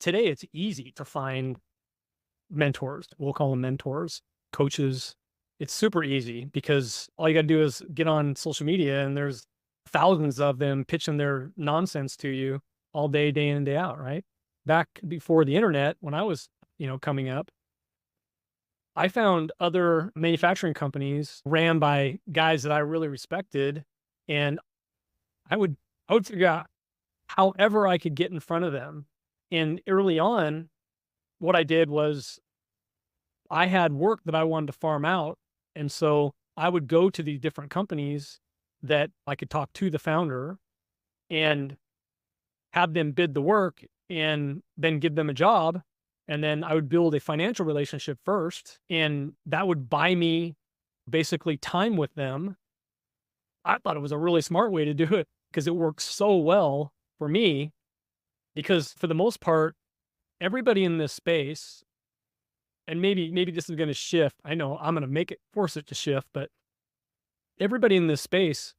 today it's easy to find mentors. We'll call them mentors, coaches. It's super easy because all you got to do is get on social media and there's thousands of them pitching their nonsense to you all day, day in and day out, right? Back before the internet, when I was, coming up, I found other manufacturing companies ran by guys that I really respected, and I would I would figure out however I could get in front of them. And early on, what I did was I had work that I wanted to farm out. And so I would go to these different companies that I could talk to the founder and have them bid the work and then give them a job. And then I would build a financial relationship first. And that would buy me basically time with them. I thought it was a really smart way to do it because it works so well for me. Because for the most part, everybody in this space, and maybe this is going to shift. I know I'm going to force it to shift, but everybody in this space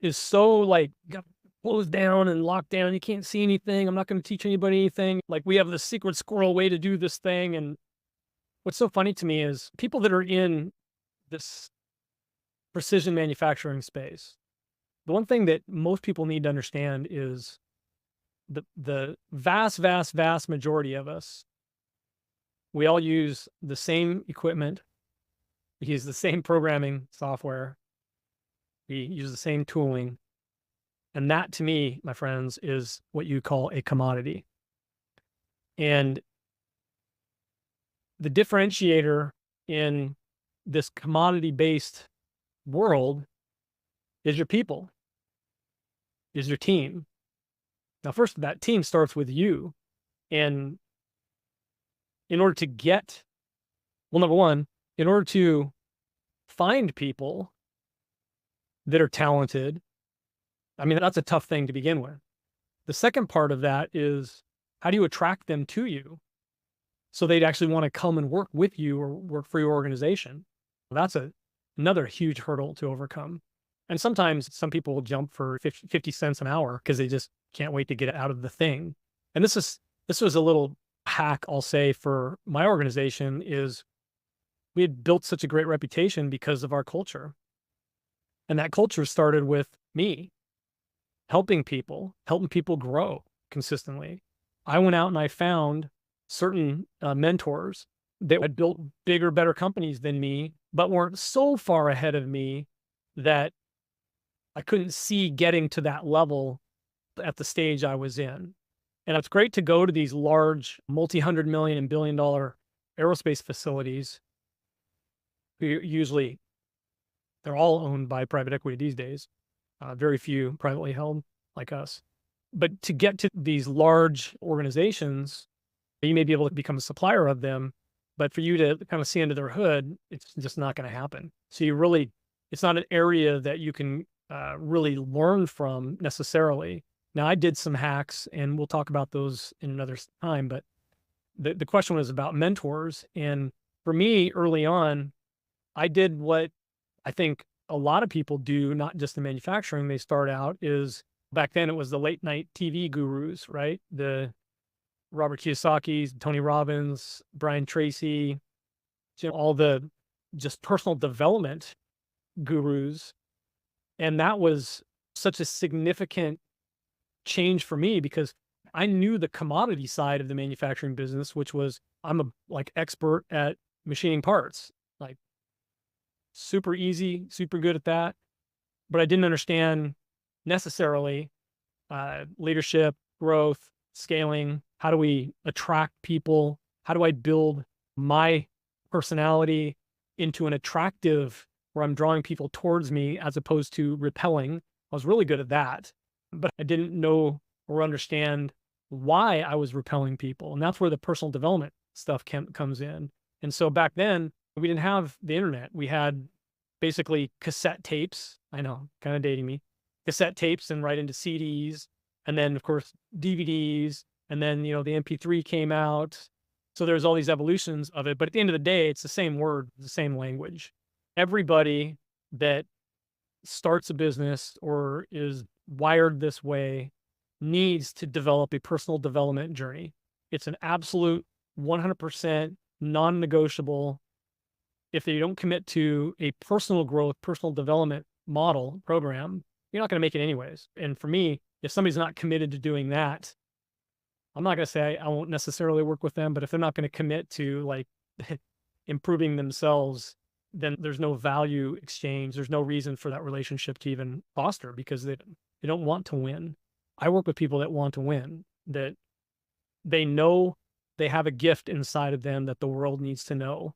is so like got closed down and locked down. You can't see anything. I'm not going to teach anybody anything. Like we have the secret squirrel way to do this thing. And what's so funny to me is people that are in this precision manufacturing space. The one thing that most people need to understand is the vast, vast, vast majority of us, we all use the same equipment. We use the same programming software. We use the same tooling. And that to me, my friends, is what you call a commodity. And the differentiator in this commodity-based world is your people, is your team. Now, first, that team starts with you. And in order to number one, in order to find people that are talented, I mean, that's a tough thing to begin with. The second part of that is how do you attract them to you so they'd actually want to come and work with you or work for your organization? That's another huge hurdle to overcome. And sometimes some people will jump for 50 cents an hour because they just can't wait to get out of the thing. And this was a little hack, I'll say, for my organization is we had built such a great reputation because of our culture. And that culture started with me helping people grow consistently. I went out and I found certain mentors that had built bigger, better companies than me, but weren't so far ahead of me that I couldn't see getting to that level at the stage I was in. And it's great to go to these large multi-hundred million and billion-dollar aerospace facilities. Usually, they're all owned by private equity these days. Very few privately held like us. But to get to these large organizations, you may be able to become a supplier of them, but for you to kind of see under their hood, it's just not going to happen. So it's not an area that you can really learn from necessarily. Now, I did some hacks, and we'll talk about those in another time, but the question was about mentors. And for me, early on, I did what I think a lot of people do, not just in manufacturing. They start out is back then it was the late night TV gurus, right? The Robert Kiyosaki's, Tony Robbins, Brian Tracy, all the just personal development gurus. And that was such a significant change for me because I knew the commodity side of the manufacturing business, which was I'm a expert at machining parts, like super easy, super good at that. But I didn't understand necessarily leadership, growth, scaling. How do we attract people? How do I build my personality into an attractive where I'm drawing people towards me as opposed to repelling? I was really good at that, but I didn't know or understand why I was repelling people. And that's where the personal development stuff comes in. And so back then, we didn't have the internet. We had basically cassette tapes. I know, kind of dating me. Cassette tapes and right into CDs. And then, of course, DVDs. And then, the MP3 came out. So there's all these evolutions of it. But at the end of the day, it's the same word, the same language. Everybody that starts a business or is wired this way needs to develop a personal development journey. It's an absolute 100% non-negotiable. If you don't commit to a personal growth, personal development model program, you're not going to make it anyways. And for me, if somebody's not committed to doing that, I'm not going to say I won't necessarily work with them, but if they're not going to commit to like improving themselves, then there's no value exchange. There's no reason for that relationship to even foster because they don't want to win. I work with people that want to win, that they know they have a gift inside of them that the world needs to know.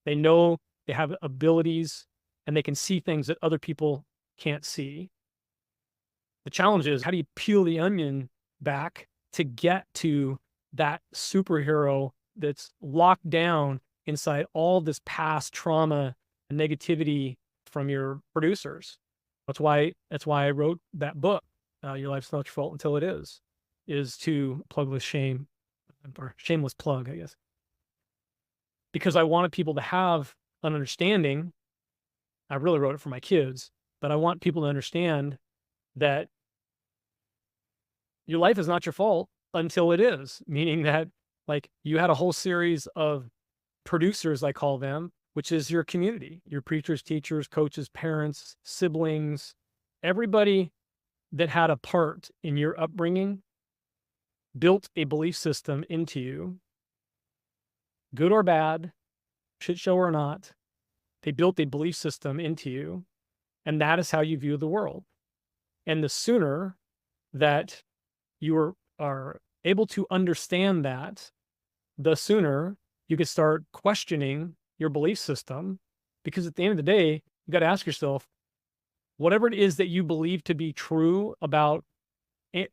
They know they have abilities and they can see things that other people can't see. The challenge is, how do you peel the onion back to get to that superhero that's locked down inside all this past trauma and negativity from your producers? That's why I wrote that book, Your Life's Not Your Fault Until It is to plug with shame, or shameless plug, I guess. Because I wanted people to have an understanding. I really wrote it for my kids, but I want people to understand that your life is not your fault until it is, meaning that like you had a whole series of producers, I call them, which is your community, your preachers, teachers, coaches, parents, siblings, everybody that had a part in your upbringing built a belief system into you, good or bad, shit show or not. They built a belief system into you, and that is how you view the world. And the sooner that you are able to understand that, the sooner you can start questioning your belief system. Because at the end of the day, you got to ask yourself, whatever it is that you believe to be true about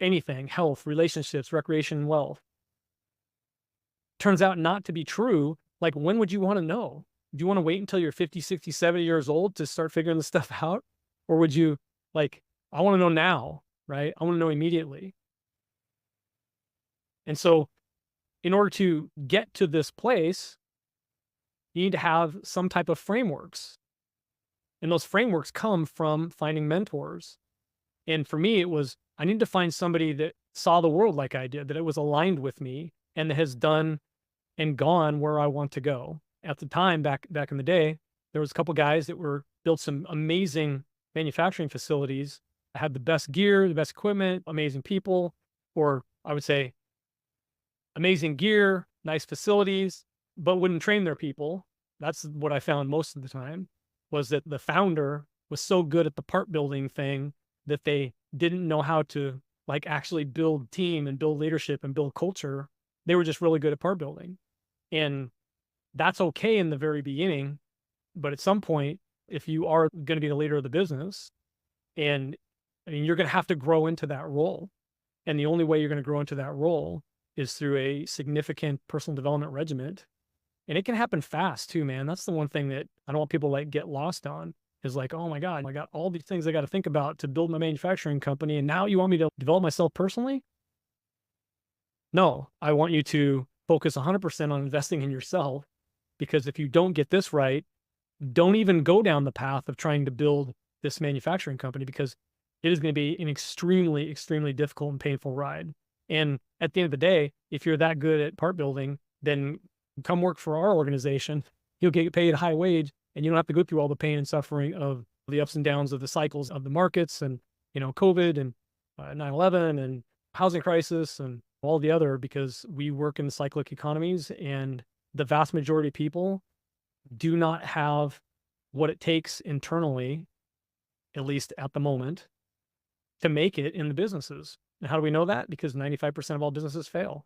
anything, health, relationships, recreation, wealth, turns out not to be true. Like, when would you want to know? Do you want to wait until you're 50, 60, 70 years old to start figuring this stuff out? Or would you like, I want to know now, right? I want to know immediately. And so in order to get to this place, you need to have some type of frameworks. And those frameworks come from finding mentors. And for me, it was, I need to find somebody that saw the world like I did, that it was aligned with me and that has done and gone where I want to go. At the time, back in the day, there was a couple guys that built some amazing manufacturing facilities, had the best gear, the best equipment, amazing people, or I would say amazing gear, nice facilities, but wouldn't train their people. That's what I found most of the time, was that the founder was so good at the part building thing that they didn't know how to like actually build team and build leadership and build culture. They were just really good at part building. And that's okay in the very beginning. But at some point, if you are going to be the leader of the business, and I mean, you're going to have to grow into that role. And the only way you're going to grow into that role is through a significant personal development regimen. And it can happen fast too, man. That's the one thing that I don't want people like get lost on, is like, oh my God, I got all these things I got to think about to build my manufacturing company. And now you want me to develop myself personally? No, I want you to focus 100% on investing in yourself, because if you don't get this right, don't even go down the path of trying to build this manufacturing company, because it is going to be an extremely, extremely difficult and painful ride. And at the end of the day, if you're that good at part building, then come work for our organization. You'll get paid a high wage, and you don't have to go through all the pain and suffering of the ups and downs of the cycles of the markets and, COVID and 9/11 and housing crisis and all the other, because we work in cyclic economies, and the vast majority of people do not have what it takes internally, at least at the moment, to make it in the businesses. And how do we know that? Because 95% of all businesses fail.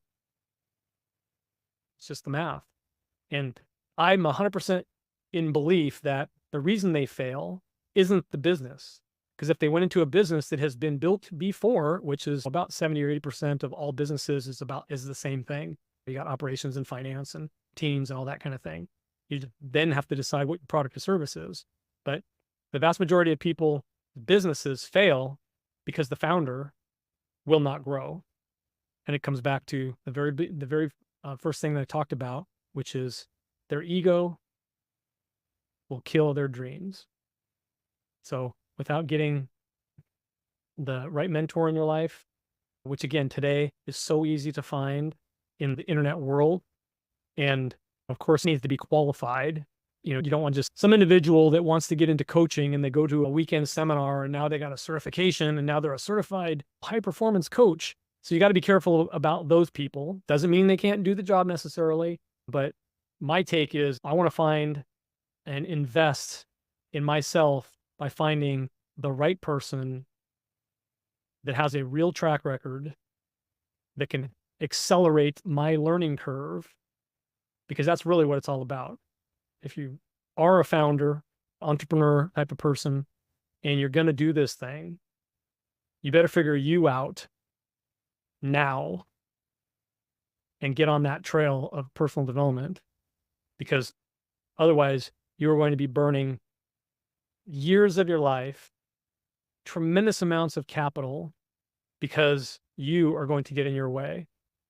It's just the math. And I'm 100% in belief that the reason they fail isn't the business. Because if they went into a business that has been built before, which is about 70 or 80% of all businesses is the same thing. You got operations and finance and teams and all that kind of thing. You then have to decide what your product or service is. But the vast majority of people, businesses fail because the founder will not grow. And it comes back to the very first thing that I talked about, which is their ego will kill their dreams. So without getting the right mentor in your life, which again, today is so easy to find. in the internet world. And of course, it needs to be qualified. You don't want just some individual that wants to get into coaching and they go to a weekend seminar and now they got a certification and now they're a certified high performance coach. So you got to be careful about those people. Doesn't mean they can't do the job necessarily, but my take is I want to find and invest in myself by finding the right person that has a real track record that can accelerate my learning curve, because that's really what it's all about. If you are a founder, entrepreneur type of person, and you're going to do this thing, you better figure you out now and get on that trail of personal development, because otherwise you are going to be burning years of your life, tremendous amounts of capital, because you are going to get in your way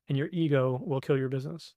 and your ego will kill your business.